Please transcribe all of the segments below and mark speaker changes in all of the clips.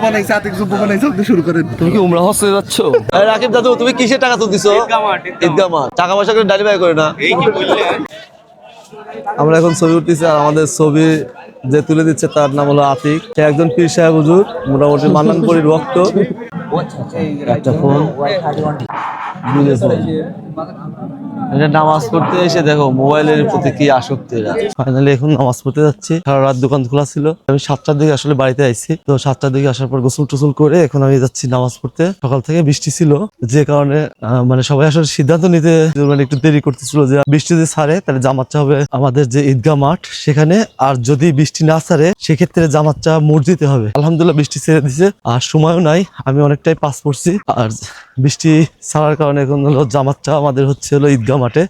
Speaker 1: বানাইছে, আতিক যুব্য বানাইছে, আপনি শুরু করেন।
Speaker 2: তুমি কি উমরা হজ হয়ে যাচ্ছ? রাকিব দাদু, তুমি কিসের টাকা তুলতেছো? ঈদগাহ মাঠ। টাকা পয়সা করে ডেলিভারি করে না। আমরা এখন ছবি উঠতেছি, আর আমাদের ছবি যে তুলে দিচ্ছে তার নাম হলো আতিক। সে একজন পীর সাহেব হুজুর, মোটামুটি মান্নানপুরীর ভক্ত। একটা ফোন, এটা নামাজ পড়তে এসে দেখো মোবাইলের প্রতি কি আসক্তি। ফাইনালি এখন নামাজ পড়তে যাচ্ছি। সারা রাত দোকান খোলা ছিল। আমি 7টার দিকে আসলে বাড়িতে আইছি, তো 7টার দিকে আসার পর গোসল টোসল করে এখন আমি যাচ্ছি নামাজ পড়তে। সকাল থেকে বৃষ্টি ছিল, যে কারণে মানে সবাই আসলে সিদ্ধান্ত নিতে মানে একটু দেরি করতেছিল যে বৃষ্টি যদি ছাড়ে তাহলে জামাতটা হবে আমাদের যে ঈদগাহ মাঠ সেখানে, আর যদি বৃষ্টি না ছাড়ে সেক্ষেত্রে জামাতটা মসজিদে হবে। আলহামদুলিল্লাহ বৃষ্টি ছেড়ে দিছে, আর সময়ও নাই, আমি অনেকটাই পাস পড়ছি। আর বৃষ্টি ছাড়ার কারণে এখন হলো জামাতটা আমাদের হচ্ছে হলো ঈদগাহ মাঠে।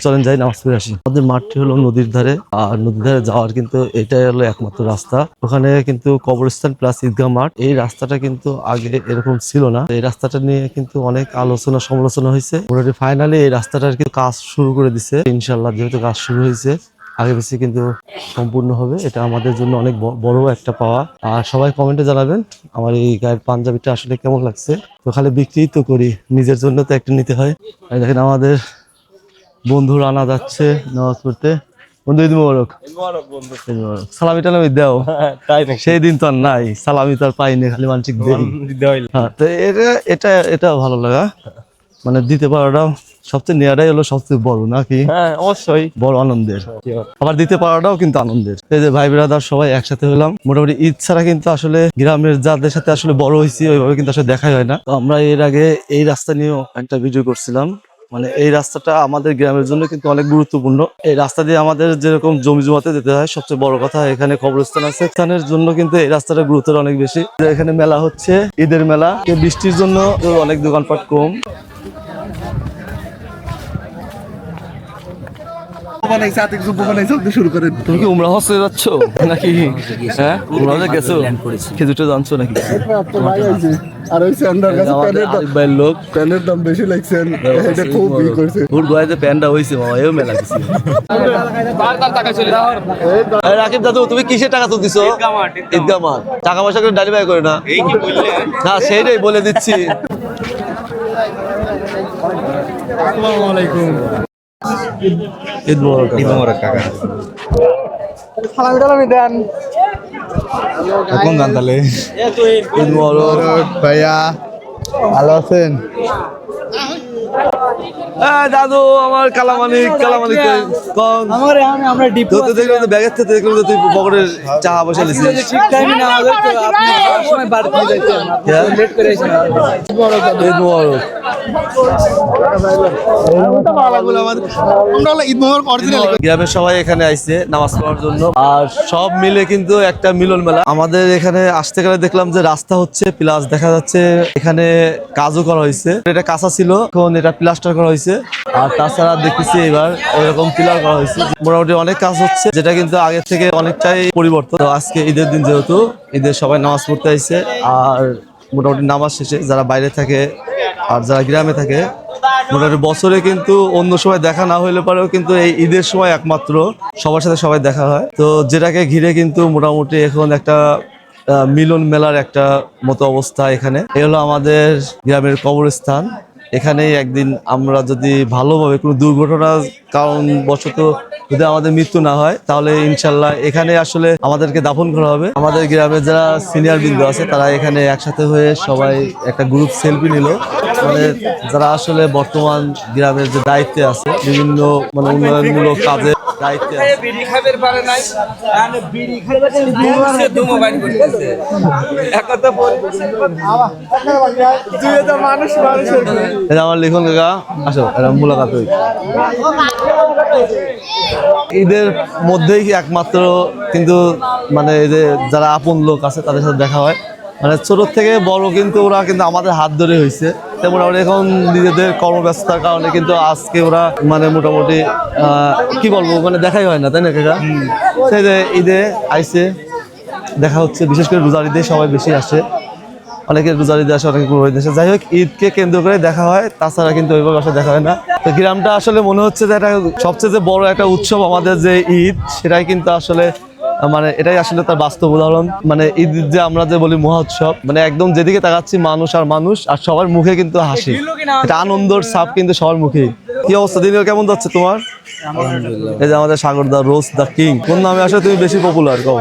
Speaker 2: চলেন যাই নামাজ পড়ে আসি। আমাদের মাঠটি হলো নদীর ধারে, আর নদীর ধারে যাওয়ার কিন্তু এটাই হলো একমাত্র রাস্তা। ওখানে কিন্তু কবরস্থান প্লাস ঈদগাহ মাঠ। এই রাস্তাটা কিন্তু আগে এরকম ছিল না। এই রাস্তাটা নিয়ে কিন্তু অনেক আলোচনা সমালোচনা হয়েছে। মোটামুটি ফাইনালি এই রাস্তাটার কিন্তু কাজ শুরু করে দিছে ইনশাল্লাহ। যেহেতু কাজ শুরু হয়েছে, আগে বেশি কিন্তু সম্পূর্ণ হবে, এটা আমাদের জন্য অনেক বড় একটা পাওয়া। আর সবাই কমেন্টে জানাবেন আমার এই গায়ের পাঞ্জাবিটা আসলে কেমন লাগছে। তো খালি বিক্রি তো করি, নিজের জন্য তো একটা নিতে হয়। দেখেন আমাদের বন্ধু রানা যাচ্ছে নামাজ পড়তে। বন্ধু ঈদ মোবারক। সালামি টালামি দাও। সেই দিন তো আর নাই, সালামি তো আর পাইনি, খালি মানসিক দেই। হ্যাঁ, তো এটা ভালো লাগা, মানে দিতে পারাটাও সবচেয়ে নেওয়াটাই হলো সবচেয়ে বড়, নাকি? হ্যাঁ, অবশ্যই বড় আনন্দের। আবার দিতে পারাটাও কিন্তু আনন্দের। এই যে ভাই ব্রাদার সবাই একসাথে হলাম। মোটামুটি ঈদ ছাড়া কিন্তু আসলে গ্রামের যাদের সাথে আসলে বড় হয়েছি ওইভাবে কিন্তু আসলে দেখাই হয় না। তো আমরা এর আগে এই রাস্তা নিয়েও একটা ভিডিও করছিলাম। মানে এই রাস্তাটা আমাদের গ্রামের জন্য কিন্তু অনেক গুরুত্বপূর্ণ। এই রাস্তা দিয়ে আমাদের যেরকম জমি জমাতে যেতে হয়, সবচেয়ে বড় কথা এখানে কবরস্থান আছে, স্থানের জন্য কিন্তু এই রাস্তাটা গুরুত্ব অনেক বেশি। এখানে মেলা হচ্ছে, ঈদের মেলা, বৃষ্টির জন্য অনেক দোকানপাট কম।
Speaker 1: বানাইছে, আতিক যুব্য বানাইছে, আপনি শুরু করেন।
Speaker 2: তুমি কি উমরা হজ হয়ে যাচ্ছ নাকি? হ্যাঁ, উমরা হজে গেছো? খেজুরটা জানছো নাকি?
Speaker 1: ভাই আইছে, আর ওই স্যান্ডার কাছে
Speaker 2: আরিফ লোক
Speaker 1: প্যানের দাম বেশি লাগছেন, এটা খুব ই করছে।
Speaker 2: ওর গয়াতে প্যান্ডা হইছে মামা, এও মেলা গেছে। রাকিব দাদু, তুমি কিসের টাকা তুলতেছো? ঈদগাহ মাঠ। টাকা পয়সা করে ডেলিভারি করে না। না, সেইটাই বলে দিচ্ছি।
Speaker 1: আসসালামু আলাইকুম।
Speaker 2: ঈদ মোবারক। ঈদ মোবারক কাকা।
Speaker 1: সালামি টালামি দেন।
Speaker 3: কোন গান তাহলে?
Speaker 2: ঈদ মোবারক
Speaker 3: ভাইয়া, ভালো আছেন?
Speaker 2: দাদু আমার কালামানিক কোন
Speaker 1: আমরা ডিপ
Speaker 2: তো দেখলাম তো ব্যাগের থেকে দেখলাম তো তুই পকেটে টাকা পয়সা লিছিস।
Speaker 1: ঠিক টাইমে না হবে তো আপনি সময় বাড়ি দিয়ে যাচ্ছেন, লেট করে এসেছেন।
Speaker 2: ঈদ মোবারক। গ্রামের সবাই এখানে আইছে নামাজ পড়ার জন্য, আর সব মিলে কিন্তু একটা মিলন মেলা। আমাদের এখানে আসতে গেলে দেখলাম যে রাস্তা হচ্ছে, প্লাস দেখা যাচ্ছে এখানে কাজও করা হয়েছে। এটা কাঁচা ছিল, এখন এটা প্লাস্টার করা হয়েছে। আর তাছাড়া দেখতেছি এবার এরকম পিলার করা হয়েছে। মোটামুটি অনেক কাজ হচ্ছে, যেটা কিন্তু আগের থেকে অনেকটাই পরিবর্তন। তো আজকে ঈদের দিন, যেহেতু ঈদের সবাই নামাজ পড়তে আইছে, আর মোটামুটি নামাজ শেষে যারা বাইরে থাকে আর যারা গ্রামে থাকে, মোটামুটি বছরে কিন্তু অন্য সময় দেখা না হইলে পারেও কিন্তু এই ঈদের সময় একমাত্র সবার সাথে সবাই দেখা হয়। তো যেটাকে ঘিরে কিন্তু মোটামুটি এখন একটা মিলন মেলার একটা মতো অবস্থা এখানে। এই হলো আমাদের গ্রামের কবরস্থান। এখানেই একদিন আমরা যদি ভালোভাবে কোনো দুর্ঘটনার কারণ বশত যদি আমাদের মৃত্যু না হয়, তাহলে ইনশাল্লাহ এখানে আসলে আমাদেরকে দাফন করা হবে। আমাদের গ্রামে যারা সিনিয়র বৃন্দ আছে তারা এখানে একসাথে হয়ে সবাই একটা গ্রুপ সেলফি নিল। মানে যারা আসলে বর্তমান গ্রামের যে দায়িত্বে আছে, বিভিন্ন মানে উন্নয়নমূলক কাজে দায়িত্বে আছে। আমার লিখন কাকা, আসো মুলাকাত। ঈদের মধ্যেই একমাত্র কিন্তু মানে এই যে যারা আপন লোক আছে তাদের সাথে দেখা হয়, মানে ছোট থেকে বড় কিন্তু ওরা কিন্তু আমাদের হাত ধরে হয়েছে। মোটামুটি এখন নিজেদের কর্মব্যস্ততার কারণে কিন্তু আজকে ওরা মানে মোটামুটি কি বলবো, মানে দেখাই হয় না, তাই না কাকা? সেই যে ঈদে আইসে দেখা হচ্ছে, বিশেষ করে রোজার ঈদে সবাই বেশি আসে। অনেকে রোজার ঈদে আসে, অনেকে কুরবানির ঈদে আসে। যাই হোক, ঈদকে কেন্দ্র করে দেখা হয়, তাছাড়া কিন্তু ওইভাবে আসলে দেখা হয় না। তো গ্রামটা আসলে মনে হচ্ছে যে এটা সবচেয়ে যে বড় একটা উৎসব আমাদের যে ঈদ, সেটাই কিন্তু আসলে মানে এটাই আসলে তার বাস্তব উদাহরণ। মানে ঈদ যে আমরা যে বলি মহোৎসব, মানে একদম যেদিকে তাকাচ্ছি মানুষ আর মানুষ, আর সবার মুখে কিন্তু হাসি, এটা আনন্দের ছাপ কিন্তু সবার মুখেই। কি অবস্থা, দিনকাল কেমন যাচ্ছে তোমার? এই যে আমাদের সাগর দা, রোজ দা কিং, কোন নামে আসলে তুমি বেশি পপুলার? কও।